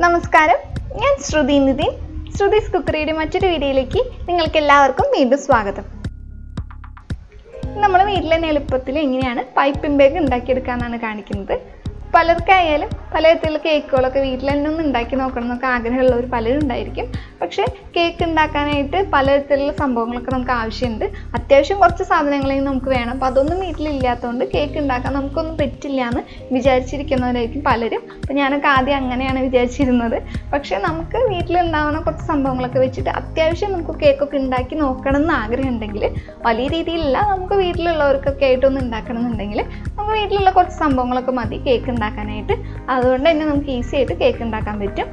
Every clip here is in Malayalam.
നമസ്കാരം, ഞാൻ ശ്രുതി നിതിൻ. ശ്രുതിസ് കുക്കറിയുടെ മറ്റൊരു വീഡിയോയിലേക്ക് നിങ്ങൾക്ക് എല്ലാവർക്കും വീണ്ടും സ്വാഗതം. നമ്മൾ വീട്ടിലെ എളുപ്പത്തിൽ എങ്ങനെയാണ് പൈപ്പിംഗ് ബാഗ് ഉണ്ടാക്കിയെടുക്കാമെന്നാണ് കാണിക്കുന്നത്. പലർക്കായാലും പലതരത്തിലുള്ള കേക്കുകളൊക്കെ വീട്ടിൽ തന്നെ ഒന്ന് ഉണ്ടാക്കി നോക്കണം എന്നൊക്കെ ആഗ്രഹമുള്ളവർ പലരും ഉണ്ടായിരിക്കും. പക്ഷേ കേക്ക് ഉണ്ടാക്കാനായിട്ട് പലതരത്തിലുള്ള സംഭവങ്ങളൊക്കെ നമുക്ക് ആവശ്യമുണ്ട്. അത്യാവശ്യം കുറച്ച് സാധനങ്ങളെയും നമുക്ക് വേണം. അപ്പോൾ അതൊന്നും വീട്ടിലില്ലാത്തതുകൊണ്ട് കേക്ക് ഉണ്ടാക്കാൻ നമുക്കൊന്നും പറ്റില്ല എന്ന് വിചാരിച്ചിരിക്കുന്നവരായിരിക്കും പലരും. അപ്പോൾ ഞാനൊക്കെ ആദ്യം അങ്ങനെയാണ് വിചാരിച്ചിരുന്നത്. പക്ഷേ നമുക്ക് വീട്ടിലുണ്ടാവുന്ന കുറച്ച് സംഭവങ്ങളൊക്കെ വെച്ചിട്ട് അത്യാവശ്യം നമുക്ക് കേക്കൊക്കെ ഉണ്ടാക്കി നോക്കണം എന്ന് ആഗ്രഹം ഉണ്ടെങ്കിൽ, വലിയ രീതിയിലല്ല, നമുക്ക് വീട്ടിലുള്ളവർക്കൊക്കെ ആയിട്ടൊന്ന് ഉണ്ടാക്കണം എന്നുണ്ടെങ്കിൽ നമുക്ക് വീട്ടിലുള്ള കുറച്ച് സംഭവങ്ങളൊക്കെ മതി കേക്ക് ഉണ്ടാക്കാനായിട്ട്. അതുകൊണ്ട് തന്നെ നമുക്ക് ഈസി ആയിട്ട് കേക്ക് ഉണ്ടാക്കാൻ പറ്റും.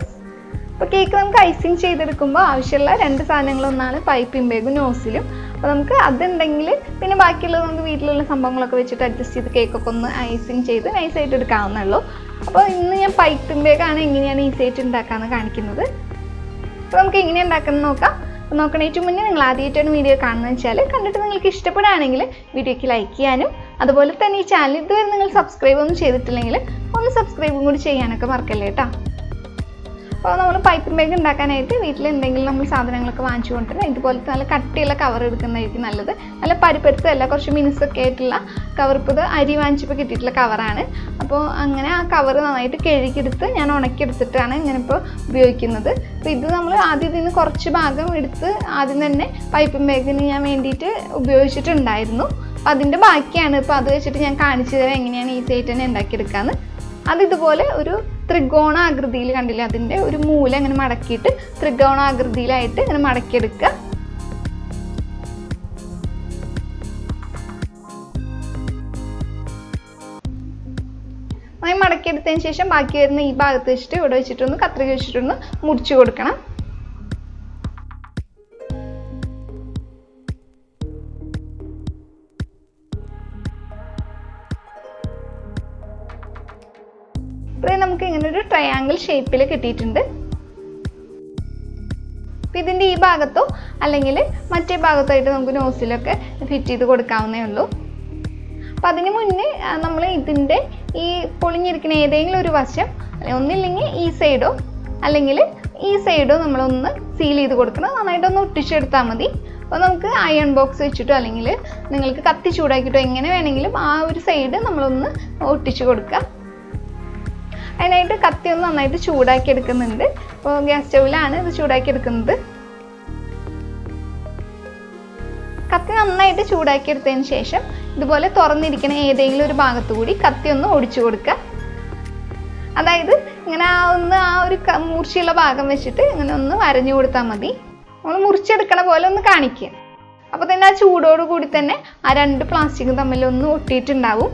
അപ്പോൾ കേക്ക് നമുക്ക് ഐസിങ് ചെയ്തെടുക്കുമ്പോൾ ആവശ്യമുള്ള രണ്ട് സാധനങ്ങളൊന്നാണ് പൈപ്പിംഗ് ബാഗും നോസിലും. അപ്പോൾ നമുക്ക് അതുണ്ടെങ്കിൽ പിന്നെ ബാക്കിയുള്ളത് നമുക്ക് വീട്ടിലുള്ള സംഭവങ്ങളൊക്കെ വെച്ചിട്ട് അഡ്ജസ്റ്റ് ചെയ്ത് കേക്കൊക്കെ ഒന്ന് ഐസിങ് ചെയ്ത് നൈസായിട്ട് എടുക്കാവുന്നേ ഉള്ളൂ. അപ്പോൾ ഇന്ന് ഞാൻ പൈപ്പിംഗ് ബാഗാണ് എങ്ങനെയാണ് ഈസി ആയിട്ട് ഉണ്ടാക്കാമെന്ന് കാണിക്കുന്നത്. അപ്പോൾ നമുക്ക് എങ്ങനെ ഉണ്ടാക്കുന്നത് നോക്കാം. അപ്പോൾ നോക്കണേറ്റവും മുന്നേ നിങ്ങൾ ആദ്യമായിട്ടാണ് വീഡിയോ കാണുന്നത് വെച്ചാൽ, കണ്ടിട്ട് നിങ്ങൾക്ക് ഇഷ്ടപ്പെടുകയാണെങ്കിൽ വീഡിയോയ്ക്ക് ലൈക്ക് ചെയ്യാനും, അതുപോലെ തന്നെ ഈ ചാനൽ ഇതുവരെ നിങ്ങൾ സബ്സ്ക്രൈബ് ഒന്നും ചെയ്തിട്ടില്ലെങ്കിൽ ഒന്ന് സബ്സ്ക്രൈബും കൂടി ചെയ്യാനൊക്കെ മറക്കല്ലേ കേട്ടോ. അപ്പോൾ നമ്മൾ പൈപ്പിംഗ് ബാഗ് ഉണ്ടാക്കാനായിട്ട് വീട്ടിൽ എന്തെങ്കിലും നമ്മൾ സാധനങ്ങളൊക്കെ വാങ്ങിച്ചു കൊണ്ടുവരാം. ഇതുപോലത്തെ നല്ല കട്ടിയുള്ള കവർ എടുക്കുന്നതായിരിക്കും നല്ലത്. നല്ല പരിപ്പരുത്തല്ല, കുറച്ച് മിനുസൊക്കെ ആയിട്ടുള്ള കവർ. ഇപ്പോൾ ഇത് അരി വാങ്ങിച്ചപ്പോൾ കിട്ടിയിട്ടുള്ള കവറാണ്. അപ്പോൾ അങ്ങനെ ആ കവർ നന്നായിട്ട് കഴുകിയെടുത്ത് ഞാൻ ഉണക്കിയെടുത്തിട്ടാണ് ഇങ്ങനെ ഇപ്പോൾ ഉപയോഗിക്കുന്നത്. അപ്പോൾ ഇത് നമ്മൾ ആദ്യം ഇതിന് കുറച്ച് ഭാഗം എടുത്ത് ആദ്യം തന്നെ പൈപ്പിംഗ് ബാഗിന് ഞാൻ വേണ്ടിയിട്ട് ഉപയോഗിച്ചിട്ടുണ്ടായിരുന്നു. അപ്പോൾ അതിൻ്റെ ബാക്കിയാണ്. ഇപ്പോൾ അത് വെച്ചിട്ട് ഞാൻ കാണിച്ചു തരാം എങ്ങനെയാണ് ഈസി ആയിട്ട് തന്നെ ഉണ്ടാക്കിയെടുക്കാമെന്ന്. അതിതുപോലെ ഒരു ത്രികോണാകൃതിയിൽ കണ്ടില്ലേ, അതിൻ്റെ ഒരു മൂല ഇങ്ങനെ മടക്കിയിട്ട് ത്രികോണാകൃതിയിലായിട്ട് ഇങ്ങനെ മടക്കിയെടുക്കുക. അങ്ങനെ മടക്കിയെടുത്തതിന് ശേഷം ബാക്കി വരുന്ന ഈ ഭാഗത്ത് വെച്ചിട്ട് ഇവിടെ വെച്ചിട്ടൊന്ന് കത്രിക വെച്ചിട്ടൊന്ന് മുറിച്ച് കൊടുക്കണം. ഇപ്പോൾ നമുക്ക് ഇങ്ങനെ ഒരു ട്രയാങ്കിൾ ഷേപ്പിൽ കിട്ടിയിട്ടുണ്ട്. അപ്പോൾ ഇതിൻ്റെ ഈ ഭാഗത്തോ അല്ലെങ്കിൽ മറ്റേ ഭാഗത്തോ ആയിട്ട് നമുക്ക് നോസിലൊക്കെ ഫിറ്റ് ചെയ്ത് കൊടുക്കാവുന്നേ ഉള്ളൂ. അപ്പോൾ അതിന് മുന്നേ നമ്മൾ ഇതിൻ്റെ ഈ പൊളിഞ്ഞിരിക്കുന്ന ഏതെങ്കിലും ഒരു വശം, ഒന്നില്ലെങ്കിൽ ഈ സൈഡോ അല്ലെങ്കിൽ ഈ സൈഡോ നമ്മളൊന്ന് സീൽ ചെയ്ത് കൊടുക്കണം. നന്നായിട്ടൊന്ന് ഒട്ടിച്ചെടുത്താൽ മതി. അപ്പോൾ നമുക്ക് അയൺ ബോക്സ് വെച്ചിട്ടോ അല്ലെങ്കിൽ നിങ്ങൾക്ക് കത്തി ചൂടാക്കിയിട്ടോ എങ്ങനെ വേണമെങ്കിലും ആ ഒരു സൈഡ് നമ്മളൊന്ന് ഒട്ടിച്ച് കൊടുക്കുക. അതിനായിട്ട് കത്തി ഒന്ന് നന്നായിട്ട് ചൂടാക്കി എടുക്കുന്നുണ്ട്. അപ്പോൾ ഗ്യാസ് സ്റ്റൗവിലാണ് ഇത് ചൂടാക്കി എടുക്കുന്നത്. കത്തി നന്നായിട്ട് ചൂടാക്കി എടുത്തതിന് ശേഷം ഇതുപോലെ തുറന്നിരിക്കുന്ന ഏതെങ്കിലും ഒരു ഭാഗത്തു കൂടി കത്തി ഒന്ന് ഒടിച്ചു കൊടുക്കുക. അതായത് ഇങ്ങനെ ആ ഒരു മൂർച്ചയുള്ള ഭാഗം വെച്ചിട്ട് ഇങ്ങനെ ഒന്ന് വരഞ്ഞു കൊടുത്താൽ മതി. നമ്മൾ മുറിച്ചെടുക്കണ പോലെ ഒന്ന് കാണിക്കുക. അപ്പോൾ തന്നെ ആ ചൂടോട് കൂടി തന്നെ ആ രണ്ട് പ്ലാസ്റ്റിക്കും തമ്മിൽ ഒന്ന് ഒട്ടിയിട്ടുണ്ടാവും.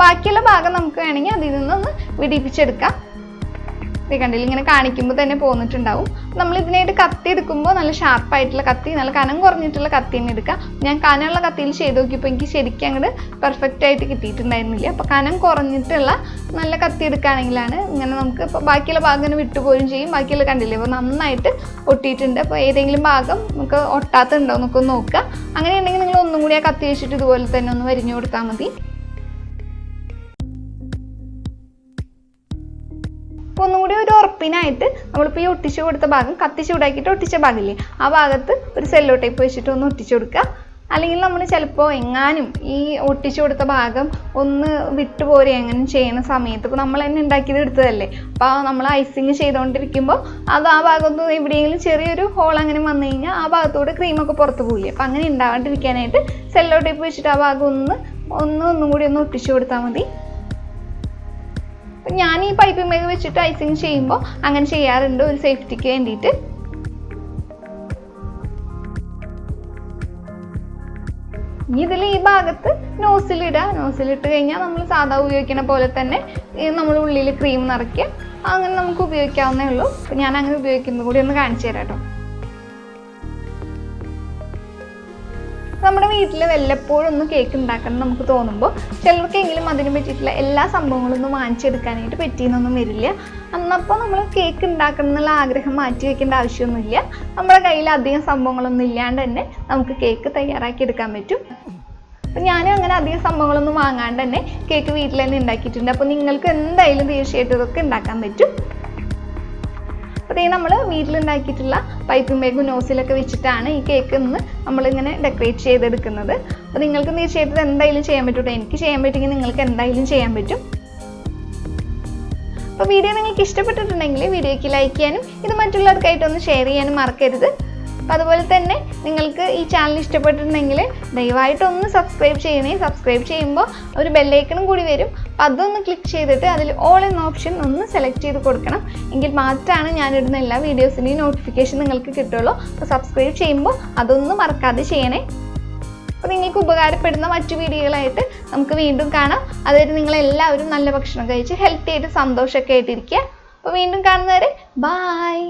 ബാക്കിയുള്ള ഭാഗം നമുക്ക് വേണമെങ്കിൽ അതിൽ നിന്നൊന്ന് വിടിപ്പിച്ചെടുക്കാം. ഇത് കണ്ടില്ല, ഇങ്ങനെ കാണിക്കുമ്പോൾ തന്നെ പോന്നിട്ടുണ്ടാവും. നമ്മൾ ഇതിനായിട്ട് കത്തി എടുക്കുമ്പോൾ നല്ല ഷാർപ്പായിട്ടുള്ള കത്തി, നല്ല കനം കുറഞ്ഞിട്ടുള്ള കത്തി തന്നെ എടുക്കാം. ഞാൻ കനമുള്ള കത്തിയിൽ ചെയ്ത് നോക്കിയപ്പോൾ എനിക്ക് ശരിക്കും അങ്ങോട്ട് പെർഫെക്റ്റ് ആയിട്ട് കിട്ടിയിട്ടുണ്ടായിരുന്നില്ല. അപ്പോൾ കനം കുറഞ്ഞിട്ടുള്ള നല്ല കത്തി എടുക്കുകയാണെങ്കിലാണ് ഇങ്ങനെ നമുക്ക് ഇപ്പോൾ ബാക്കിയുള്ള ഭാഗം ഇങ്ങനെ വിട്ടുപോയും ചെയ്യും. ബാക്കിയുള്ള കണ്ടില്ലേ, അപ്പോൾ നന്നായിട്ട് ഒട്ടിയിട്ടുണ്ട്. അപ്പോൾ ഏതെങ്കിലും ഭാഗം നമുക്ക് ഒട്ടാത്തുണ്ടോ എന്നൊക്കെ ഒന്ന് നോക്കുക. അങ്ങനെയുണ്ടെങ്കിൽ നിങ്ങൾ ഒന്നും കൂടി ആ കത്തി വെച്ചിട്ട് ഇതുപോലെ തന്നെ ഒന്ന് വരിഞ്ഞു കൊടുത്താൽ മതി. അപ്പോൾ ഒന്നും കൂടി ഒരു ഉറപ്പിനായിട്ട് നമ്മളിപ്പോൾ ഈ ഒട്ടിച്ചു കൊടുത്ത ഭാഗം, കത്തി ചൂടാക്കിയിട്ട് ഒട്ടിച്ച ഭാഗമില്ലേ, ആ ഭാഗത്ത് ഒരു സെല്ലോ ടേപ്പ് വെച്ചിട്ട് ഒന്ന് ഒട്ടിച്ചു കൊടുക്കുക. അല്ലെങ്കിൽ നമ്മൾ ചിലപ്പോൾ എങ്ങാനും ഈ ഒട്ടിച്ചു കൊടുത്ത ഭാഗം ഒന്ന് വിട്ടുപോരെ അങ്ങനെ ചെയ്യുന്ന സമയത്ത്, ഇപ്പോൾ നമ്മൾ തന്നെ ഉണ്ടാക്കിയത് എടുത്തതല്ലേ, അപ്പോൾ നമ്മൾ ഐസിങ് ചെയ്തുകൊണ്ടിരിക്കുമ്പോൾ അത് ആ ഭാഗത്ത് എവിടെയെങ്കിലും ചെറിയൊരു ഹോൾ അങ്ങനെ വന്നു കഴിഞ്ഞാൽ ആ ഭാഗത്തൂടെ ക്രീമൊക്കെ പുറത്ത് പോകില്ലേ. അപ്പോൾ അങ്ങനെ ഉണ്ടാകാണ്ടിരിക്കാനായിട്ട് സെല്ലോ ടേപ്പ് വെച്ചിട്ട് ആ ഭാഗം ഒന്നും കൂടി ഒന്ന് ഒട്ടിച്ചു കൊടുത്താൽ മതി. ഞാൻ ഈ പൈപ്പിംഗ് ബാഗ് വെച്ചിട്ട് ഐസിങ് ചെയ്യുമ്പോൾ അങ്ങനെ ചെയ്യാറുണ്ട്, ഒരു സേഫ്റ്റിക്ക് വേണ്ടിയിട്ട്. ഇനി ഇതിൽ ഈ ഭാഗത്ത് നോസിലിടുക. നോസിലിട്ട് കഴിഞ്ഞാൽ നമ്മൾ സാധാ ഉപയോഗിക്കുന്ന പോലെ തന്നെ നമ്മൾ ഉള്ളിൽ ക്രീം നിറയ്ക്കുക. അങ്ങനെ നമുക്ക് ഉപയോഗിക്കാവുന്നേ ഉള്ളൂ. അപ്പോൾ ഞാൻ അങ്ങനെ ഉപയോഗിക്കുന്നത് കൂടി ഒന്ന് കാണിച്ചു തരാം കേട്ടോ. നമ്മുടെ വീട്ടിൽ വല്ലപ്പോഴും ഒന്ന് കേക്ക് ഉണ്ടാക്കണം നമുക്ക് തോന്നുമ്പോൾ ചിലർക്കെങ്കിലും അതിന് പറ്റിയിട്ടുള്ള എല്ലാ സംഭവങ്ങളൊന്നും വാങ്ങിച്ചെടുക്കാനായിട്ട് പറ്റിയെന്നൊന്നും വരില്ല. അന്നപ്പോൾ നമ്മൾ കേക്ക് ഉണ്ടാക്കണം എന്നുള്ള ആഗ്രഹം മാറ്റി വയ്ക്കേണ്ട ആവശ്യമൊന്നുമില്ല. നമ്മുടെ കയ്യിൽ അധികം സംഭവങ്ങളൊന്നും ഇല്ലാണ്ട് തന്നെ നമുക്ക് കേക്ക് തയ്യാറാക്കി എടുക്കാൻ പറ്റും. അപ്പോൾ ഞാനും അങ്ങനെ അധികം സംഭവങ്ങളൊന്നും വാങ്ങാണ്ട് തന്നെ കേക്ക് വീട്ടിൽ തന്നെ ഉണ്ടാക്കിയിട്ടുണ്ട്. അപ്പോൾ നിങ്ങൾക്ക് എന്തായാലും തീർച്ചയായിട്ടും ഇതൊക്കെ ഉണ്ടാക്കാൻ പറ്റും. അപ്പോൾ ഈ നമ്മൾ വീട്ടിലുണ്ടാക്കിയിട്ടുള്ള പൈപ്പിംഗ് ബാഗും നോസിലൊക്കെ വെച്ചിട്ടാണ് ഈ കേക്ക് ഇന്ന് നമ്മളിങ്ങനെ ഡെക്കറേറ്റ് ചെയ്തെടുക്കുന്നത്. അപ്പോൾ നിങ്ങൾക്ക് തീർച്ചയായിട്ടും എന്തായാലും ചെയ്യാൻ പറ്റും. എനിക്ക് ചെയ്യാൻ പറ്റുമെങ്കിൽ നിങ്ങൾക്ക് എന്തായാലും ചെയ്യാൻ പറ്റും. അപ്പോൾ വീഡിയോ നിങ്ങൾക്ക് ഇഷ്ടപ്പെട്ടിട്ടുണ്ടെങ്കിൽ വീഡിയോയ്ക്ക് ലൈക്ക് ചെയ്യാനും ഇത് മറ്റുള്ളവർക്കായിട്ടൊന്ന് ഷെയർ ചെയ്യാനും മറക്കരുത്. അപ്പോൾ അതുപോലെ തന്നെ നിങ്ങൾക്ക് ഈ ചാനൽ ഇഷ്ടപ്പെട്ടിട്ടുണ്ടെങ്കിൽ ദയവായിട്ടൊന്ന് സബ്സ്ക്രൈബ് ചെയ്യണേ. സബ്സ്ക്രൈബ് ചെയ്യുമ്പോൾ ഒരു ബെല്ലൈക്കണും കൂടി വരും. അപ്പോൾ അതൊന്ന് ക്ലിക്ക് ചെയ്തിട്ട് അതിൽ ഓൾ എന്ന ഓപ്ഷൻ ഒന്ന് സെലക്ട് ചെയ്ത് കൊടുക്കണം. എങ്കിൽ മാത്രമാണ് ഞാനിടുന്ന എല്ലാ വീഡിയോസിൻ്റെയും നോട്ടിഫിക്കേഷൻ നിങ്ങൾക്ക് കിട്ടുള്ളൂ. അപ്പോൾ സബ്സ്ക്രൈബ് ചെയ്യുമ്പോൾ അതൊന്നും മറക്കാതെ ചെയ്യണേ. അപ്പോൾ നിങ്ങൾക്ക് ഉപകാരപ്പെടുന്ന മറ്റു വീഡിയോകളായിട്ട് നമുക്ക് വീണ്ടും കാണാം. അതുവരെ നിങ്ങളെല്ലാവരും നല്ല ഭക്ഷണം കഴിച്ച് ഹെൽത്തി ആയിട്ട് സന്തോഷമൊക്കെ ആയിട്ടിരിക്കുക. അപ്പോൾ വീണ്ടും കാണുന്നവരെ ബായ്.